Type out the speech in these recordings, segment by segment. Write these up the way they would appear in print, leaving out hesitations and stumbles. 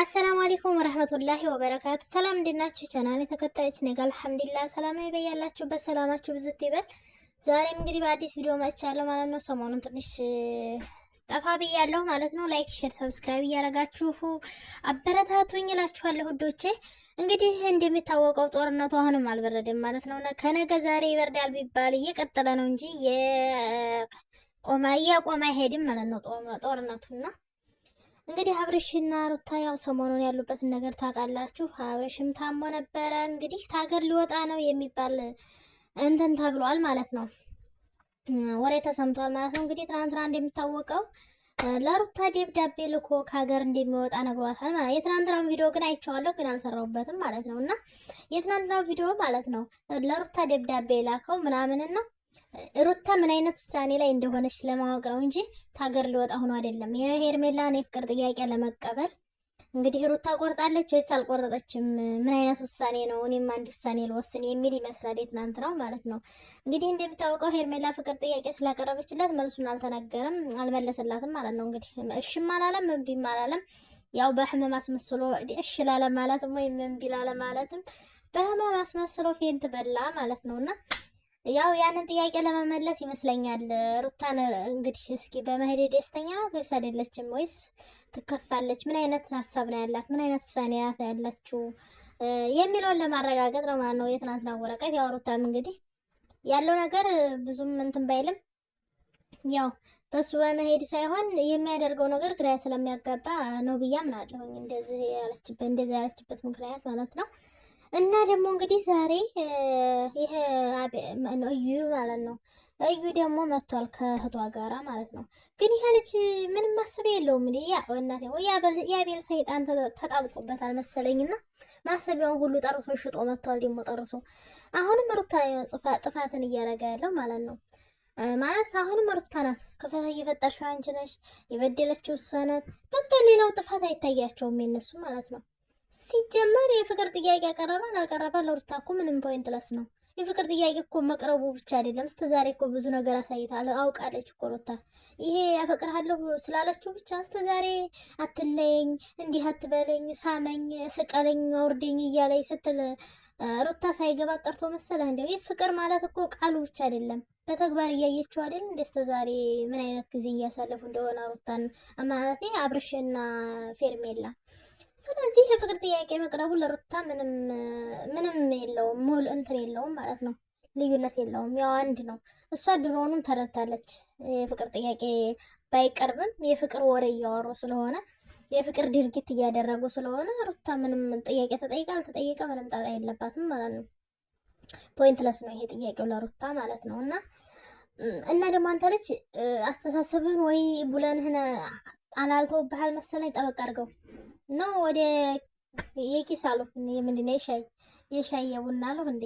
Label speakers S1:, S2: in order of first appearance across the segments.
S1: አሰላሙ አለይኩም ወራህመቱላሂ ወበረካቱ። ሰላም እንድናችሁ ቻናሌ ተከታዮች ነኝ። አልሐምዱሊላህ ሰላም ነው። በያላችሁበት ሰላማችሁ ብዝት ይበል። ዛሬም እንግዲህ በአዲስ ቪዲዮ መጥቻለሁ ማለት ነው። ሰሞኑን ትንሽ ጠፋ ብያለሁ ማለት ነው። ላይክ፣ ሼር፣ ሰብስክራይብ እያደረጋችሁ አበረታቱኝ እላችኋለሁ ውዶቼ። እንግዲህ እንደሚታወቀው ጦርነቱ አሁንም አልበረደም ማለት ነው። ከነገ ዛሬ ይበርዳል ቢባል እየቀጠለ ነው እንጂ የቆመ አይሄድም ማለት ነው ጦርነቱና እንግዲህ አብርሽና ሩታ ያው ሰሞኑን ያሉበትን ነገር ታውቃላችሁ። አብርሽም ታሞ ነበረ። እንግዲህ ታገር ሊወጣ ነው የሚባል እንትን ተብሏል ማለት ነው። ወሬ ተሰምቷል ማለት ነው። እንግዲህ ትናንትና እንደሚታወቀው ለሩታ ደብዳቤ ልኮ ከሀገር እንደሚወጣ ነግሯታል ማለት። የትናንትናው ቪዲዮ ግን አይቼዋለሁ፣ ግን አልሰራሁበትም ማለት ነው። እና የትናንትናው ቪዲዮ ማለት ነው ለሩታ ደብዳቤ ላከው ምናምንና ሩታ ምን አይነት ውሳኔ ላይ እንደሆነች ለማወቅ ነው እንጂ ታገር ሊወጣ ሆኖ አይደለም። የሄርሜላን የፍቅር ጥያቄ ለመቀበል እንግዲህ ሩታ ቆርጣለች ወይስ አልቆረጠችም? ምን አይነት ውሳኔ ነው? እኔም አንድ ውሳኔ ልወስን የሚል ይመስላል የትናንት ነው ማለት ነው። እንግዲህ እንደሚታወቀው ሄርሜላ ፍቅር ጥያቄ ስላቀረበችለት መልሱን አልተናገረም፣ አልመለሰላትም ማለት ነው። እንግዲህ እሽም አላለም እምቢም አላለም። ያው በህመም አስመስሎ እሺ ላለ ማለትም ወይም እምቢ ላለ ማለትም በህመም አስመስሎ ፌንት በላ ማለት ነውና ያው ያንን ጥያቄ ለመመለስ ይመስለኛል ሩታን እንግዲህ እስኪ በመሄድ ደስተኛ ናት ወይስ አይደለችም? ወይስ ትከፋለች? ምን አይነት ሀሳብ ነው ያላት? ምን አይነት ውሳኔ ያላችሁ የሚለውን ለማረጋገጥ ነው ማለት ነው የትናንትና ወረቀት። ያው ሩታም እንግዲህ ያለው ነገር ብዙም እንትን ባይልም ያው በሱ በመሄድ ሳይሆን የሚያደርገው ነገር ግራ ስለሚያጋባ ነው ብዬ አምናለሁኝ። እንደዚህ ያለችበት ምክንያት ማለት ነው። እና ደግሞ እንግዲህ ዛሬ ይሄ እዩ ማለት ነው። እዩ ደግሞ መጥቷል ከእህቷ ጋራ ማለት ነው። ግን ይሄ ልጅ ምንም ማሰብ የለውም እንዴ? ያ ወናቴ ወይ ያቤል ሰይጣን ተጣብቆበታል መሰለኝና ማሰቢያውን ሁሉ ጠርሶ ሽጦ መጥቷል። ደግሞ ጠርሶ አሁንም ሩታ ጥፋትን እያደረገ ያለው ማለት ነው። ማለት አሁንም ሩታ ናት ክፍተት እየፈጠርሽው አንቺ ነሽ፣ የበደለችው እሷ ናት። በቃ ሌላው ጥፋት አይታያቸውም የነሱ ማለት ነው። ሲጀመር የፍቅር ጥያቄ ያቀረበ አላቀረበ ለሩታ እኮ ምንም ፖይንት ለስ ነው። የፍቅር ጥያቄ እኮ መቅረቡ ብቻ አይደለም፣ እስከ ዛሬ እኮ ብዙ ነገር አሳይታለ አውቃለች እኮ ሩታ። ይሄ ያፈቅርሃለሁ ስላለችው ብቻ እስከ ዛሬ አትለየኝ፣ እንዲህ አትበለኝ፣ ሳመኝ፣ ስቀለኝ፣ አውርደኝ እያለኝ ስትል ሩታ ሳይገባ ቀርቶ መሰለህ? እንደው ይህ ፍቅር ማለት እኮ ቃሉ ብቻ አይደለም፣ በተግባር እያየችው አይደል? እንደ እስከ ዛሬ ምን አይነት ጊዜ እያሳለፉ እንደሆነ ሩታን ማለት አብርሽና ፌርሜላ። ስለዚህ የፍቅር ጥያቄ መቅረቡ ለሩታ ምንም የለውም፣ ሙሉ እንትን የለውም ማለት ነው። ልዩነት የለውም፣ ያው አንድ ነው። እሷ ድሮውንም ተረድታለች። የፍቅር ጥያቄ ባይቀርብም የፍቅር ወሬ እያወሩ ስለሆነ የፍቅር ድርጊት እያደረጉ ስለሆነ ሩታ ምንም ጥያቄ ተጠይቃ አልተጠየቀ ምንም ጣጣ የለባትም ማለት ነው። ፖይንትለስ ነው ይሄ ጥያቄው ለሩታ ማለት ነው። እና ደግሞ አንተ ልጅ አስተሳሰብህን ወይ ቡለንህን አላልተውብሃል መሰለኝ ጠበቅ አድርገው ነው ወደ የኪስ አሉ ምንድነው የሻይ የቡና አሉ እንዴ?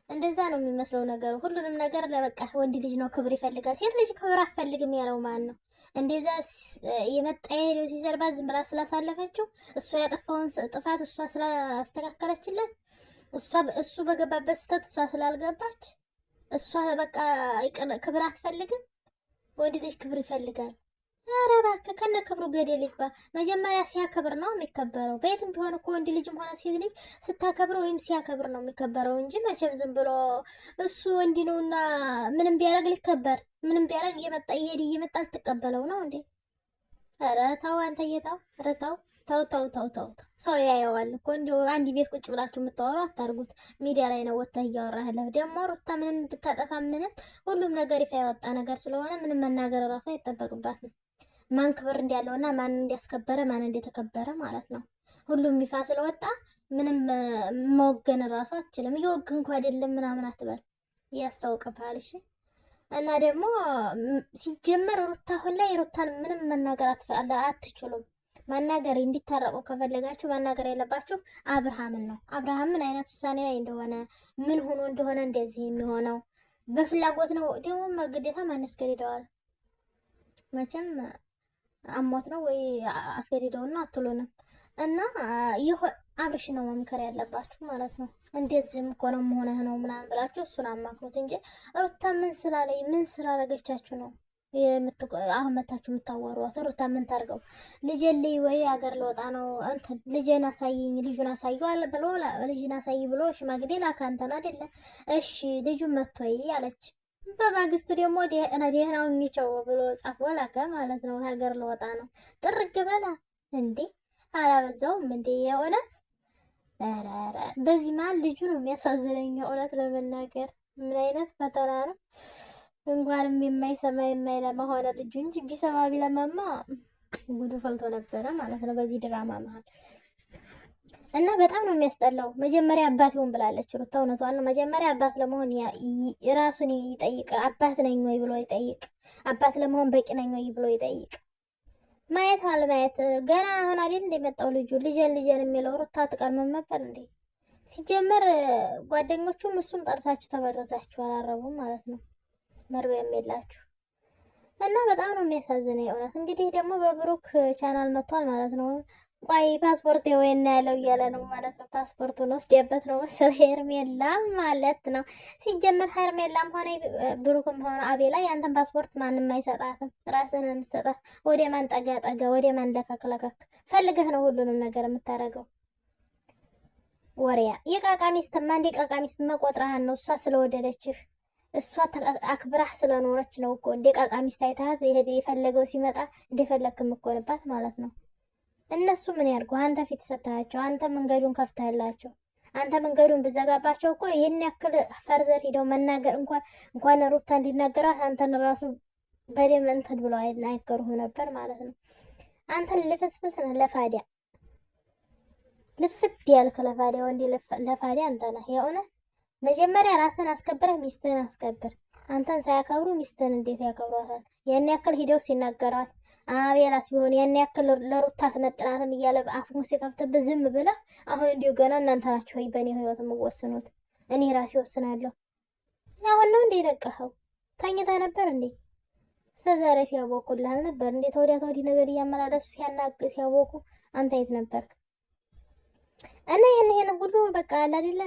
S1: እንደዛ ነው የሚመስለው ነገሩ። ሁሉንም ነገር ለበቃ ወንድ ልጅ ነው ክብር ይፈልጋል። ሴት ልጅ ክብር አትፈልግም ያለው ማን ነው? እንደዛ የመጣ የሄደው ሲሰርባት ዝም ብላ ስላሳለፈችው እሷ ያጠፋውን ጥፋት እሷ ስላስተካከለችለት እሱ በገባበት ስህተት እሷ ስላልገባች እሷ በቃ ክብር አትፈልግም። ወንድ ልጅ ክብር ይፈልጋል። ኧረ እባክህ ከነ ክብሩ ገደል ይግባ። መጀመሪያ ሲያከብር ነው የሚከበረው። በየትም ቢሆን እኮ ወንድ ልጅም ሆነ ሴት ልጅ ስታከብር ወይም ሲያከብር ነው የሚከበረው እንጂ መቼም ዝም ብሎ እሱ ወንድ ነውና ምንም ቢያደርግ ሊከበር፣ ምንም ቢያደርግ እየመጣ ልትቀበለው ነው እንዴ? ኧረ ተው አንተ እየታው ኧረ ተው። ሰው ያየዋል እኮ እንዲሁ አንድ ቤት ቁጭ ብላችሁ የምታወሩ አታርጉት። ሚዲያ ላይ ነው ወጥተህ እያወራህ ያለህ። ደግሞ ሩታ ምንም ብታጠፋ ምንም ሁሉም ነገር ይፋ ያወጣ ነገር ስለሆነ ምንም መናገር እራሱ አይጠበቅባትም። ማን ክብር እንዳለውና ማን እንዲያስከበረ ማን እንደተከበረ ማለት ነው። ሁሉም ይፋ ስለወጣ ምንም መወገን እራሱ አትችልም። እየወገንኩ አይደለም ምናምን አትበል፣ ያስታውቅብሃል። እሺ። እና ደግሞ ሲጀመር ሩታ አሁን ላይ ሩታን ምንም መናገር አትችሉም። ማናገር እንዲታረቁ ከፈለጋችሁ ማናገር ያለባችሁ አብርሃምን ነው። አብርሃም ምን አይነት ውሳኔ ላይ እንደሆነ ምን ሆኖ እንደሆነ እንደዚህ የሚሆነው በፍላጎት ነው። ደግሞ ግዴታ ማን ያስገድደዋል? መቼም አሞት ነው ወይ አስገድደውና አትሉንም። እና አብርሽ ነው መምከር ያለባችሁ ማለት ነው። እንደዚህም እኮ ነው መሆንህ ነው ምናምን ብላችሁ እሱን አማክሩት እንጂ ሩታ ምን ስላለኝ ምን ስላረገቻችሁ ነው አሁን መታችሁ የምታዋሯት ሩታ ምን ታርገው? ልጄን ልይ ወይ አገር ለወጣ ነው እንትን ልጄን አሳይኝ ልጁን አሳየዋል ብሎ ልጅን አሳይ ብሎ ሽማግሌ ላካ አንተን አይደለ? እሺ ልጁን መጥቶይ አለች። በማግስቱ ደግሞ ደህናው ኝቸው ብሎ ጻፎ ላከ ማለት ነው። ሀገር ለወጣ ነው ጥርግ በላ እንዴ! አላበዛውም እንዴ የእውነት? ኧረ በዚህ መሀል ልጁ ነው የሚያሳዝነኝ እውነት ለመናገር ምን አይነት ፈተና ነው! እንኳንም የማይሰማ የማይለማ ሆነ ልጁ እንጂ ቢሰማ ቢለማማ ጉዱ ፈልቶ ነበረ ማለት ነው በዚህ ድራማ መሀል። እና በጣም ነው የሚያስጠላው። መጀመሪያ አባት ይሁን ብላለች ሩታ፣ እውነቷን ነው። መጀመሪያ አባት ለመሆን ራሱን ይጠይቅ። አባት ነኝ ወይ ብሎ ይጠይቅ። አባት ለመሆን በቂ ነኝ ወይ ብሎ ይጠይቅ። ማየት አለማየት ገና አሁን አይደል እንደመጣው ልጁ ልጄን የሚለው ሩታ አትቀርምም ነበር እንዴ? ሲጀመር ጓደኞቹም እሱም ጠርሳችሁ ተበረዛችሁ አላረቡም ማለት ነው። መርቢያም የላችሁ እና በጣም ነው የሚያሳዝነው የእውነት። እንግዲህ ደግሞ በብሩክ ቻናል መጥቷል ማለት ነው። ቆይ ፓስፖርት ወይና ያለው እያለ ነው ማለት ነው። ፓስፖርቱን ወስደበት ነው መሰለኝ ሄርሜላ ማለት ነው። ሲጀመር ሄርሜላም ሆነ ብሩክም ሆነ አቤላ ያንተን ፓስፖርት ማንም አይሰጣትም፣ ራስህን የምትሰጣት። ወደ ማን ጠጋ ጠጋ፣ ወደ ማን ለከክ ፈልገህ ነው ሁሉንም ነገር የምታደርገው። ወሪያ የቃቃ ሚስትማ እንደ ቃቃ ሚስትማ ቆጥረሃን ነው እሷ ስለወደደችህ እሷ አክብራህ ስለኖረች ነው እኮ እንደ ቃቃ ሚስት አይታት የፈለገው ሲመጣ እንደፈለግክ የምትሆንባት ማለት ነው። እነሱ ምን ያርጉ? አንተ ፊት ሰጥተሃቸው፣ አንተ መንገዱን ከፍተህላቸው፣ አንተ መንገዱን ብዘጋባቸው እኮ ይህን ያክል ፈርዘር ሂደው መናገር እንኳን ሩታ እንዲናገራት አንተን ራሱ በደም እንትን ብለው አይናገሩህም ነበር ማለት ነው። አንተን ልፍስፍስ ነህ፣ ለፋዲያ ልፍት ያልክ ለፋዲያ ወንዲ ለፋዲያ አንተ ነህ የእውነት። መጀመሪያ ራስን አስከብረህ ሚስትህን አስከብር። አንተን ሳያከብሩ ሚስትህን እንዴት ያከብሯታል? ያን ያክል ሂደው ሲናገሯት አቤላስ ቢሆን ያን ያክል ለሩታ ትመጥናትም እያለ አፉን ሲከፍትብህ ዝም ብለህ አሁን እንዲሁ ገና እናንተ ናችሁ ወይ በእኔ ህይወት የምወስኑት? እኔ ራሴ ወስናለሁ። አሁን ነው እንዴ ነቀኸው? ተኝተህ ነበር እንዴ? እስከዛሬ ሲያቦኩልህ አልነበር እንዴ? ተወዲያ ተወዲህ ነገር እያመላለሱ ሲያቦኩ አንተ የት ነበርክ? እና ይሄን ሁሉ በቃ አለ አይደለ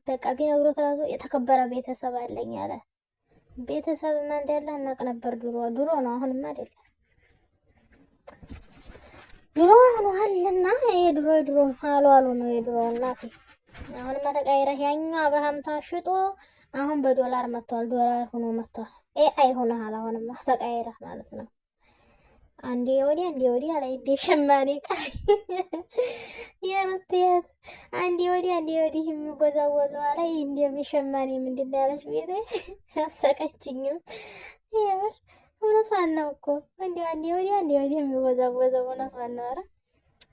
S1: በቃ ቢነግሮት ራሱ የተከበረ ቤተሰብ አለኝ አለ። ቤተሰብ ማን እንዳለ እናቅ ነበር ድሮ ነው፣ አሁንማ አይደለም። ድሮ ነው አለና የድሮ አሉ ነው የድሮ እናቴ። አሁንማ ተቀይረ ያኛው አብርሃም ታሽጦ አሁን በዶላር መጥቷል። ዶላር ሆኖ መጥቷል። ኤአይ ሆነሃል። አሁንማ ተቀይረ ማለት ነው። አንዴ ወዲያ ላይ ሸማኔ ቃይ የሩትያት አንዴ ወዲህ የሚወዛወዘው ላይ እንደሚሸማኔ ምንድን ነው ያለች ቤቴ አሰቀችኝም። የምር እውነቷን ነው እኮ አንዴ ወዲህ የሚወዛወዘው እውነቷን ነው። ኧረ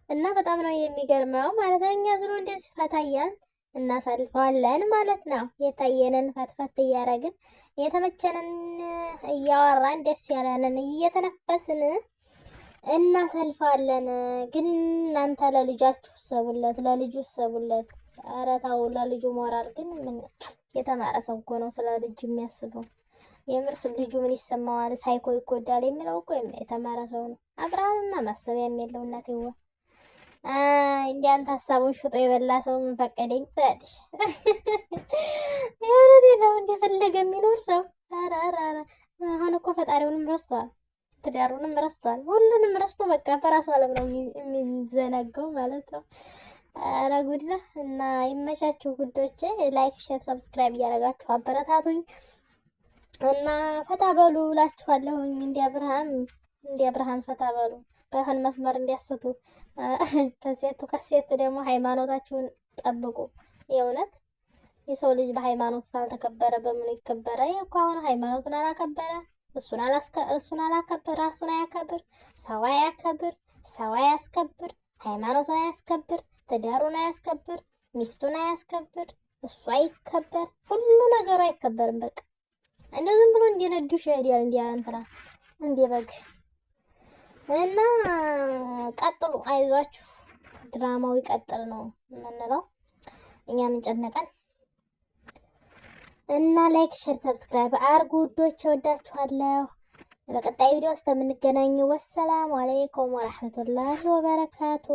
S1: እና በጣም ነው የሚገርመው ማለት ነው። እኛ ዝሮ እንደዚህ ፈታያን እናሳልፈዋለን ማለት ነው። የታየንን ፈትፈት እያረግን የተመቸንን እያወራን ደስ ያለንን እየተነፈስን እናሳልፋለን። ግን እናንተ ለልጃችሁ ሰቡለት፣ ለልጁ ሰቡለት። ኧረ ተው ለልጁ ሞራል ግን ምን የተማረ ሰው እኮ ነው ስለ ልጅ የሚያስበው። የምርስ ልጁ ምን ይሰማዋል? ሳይኮ ይጎዳል የሚለው እኮ የተማረ ሰው ነው። አብርሃምማ ማሰቢያ የሚለው እናቴዋ እንዲያን ሀሳቡን ሽጦ የበላ ሰው ምን ፈቀደኝ ትላለች። የእውነቴ ነው እንደፈለገ የሚኖር ሰው። ኧረ አሁን እኮ ፈጣሪውንም ረስተዋል፣ ትዳሩንም ረስተዋል፣ ሁሉንም ረስቶ በቃ በራሱ ዓለም ነው የሚዘነጋው ማለት ነው። ኧረ ጉድ ነው። እና ይመቻችሁ ጉዶቼ። ላይክ፣ ሼር፣ ሰብስክራይብ እያደረጋችሁ አበረታቱኝ እና ፈታ በሉ እላችኋለሁኝ። እንደ አብርሃም ፈታ በሉ፣ ባይሆን መስመር እንዲያስቱ። ከሴቱ ደግሞ ሃይማኖታችሁን ጠብቁ። የእውነት የሰው ልጅ በሃይማኖቱ ሳልተከበረ በምን ይከበረ? እኮ አሁን ሃይማኖቱን አላከበረ፣ እሱን አላከበረ፣ ራሱን አያከብር፣ ሰው አያስከብር፣ ሃይማኖቱን አያስከብር፣ ትዳሩን አያስከብር፣ ሚስቱን አያስከብር፣ እሱ አይከበር፣ ሁሉ ነገሩ አይከበርም። በቃ እንደ ዝም ብሎ እንዲነዱሽ ይሄዳል እንደ በግ። እና ቀጥሉ፣ አይዟችሁ፣ ድራማው ይቀጥል ነው የምንለው። እኛ ምን ጨነቀን? እና ላይክ፣ ሼር፣ ሰብስክራይብ አርጉ ውዶች፣ እወዳችኋለሁ። በቀጣይ ቪዲዮ ውስጥ የምንገናኘው። ወሰላሙ አለይኩም ወራህመቱላሂ ወበረካቱ።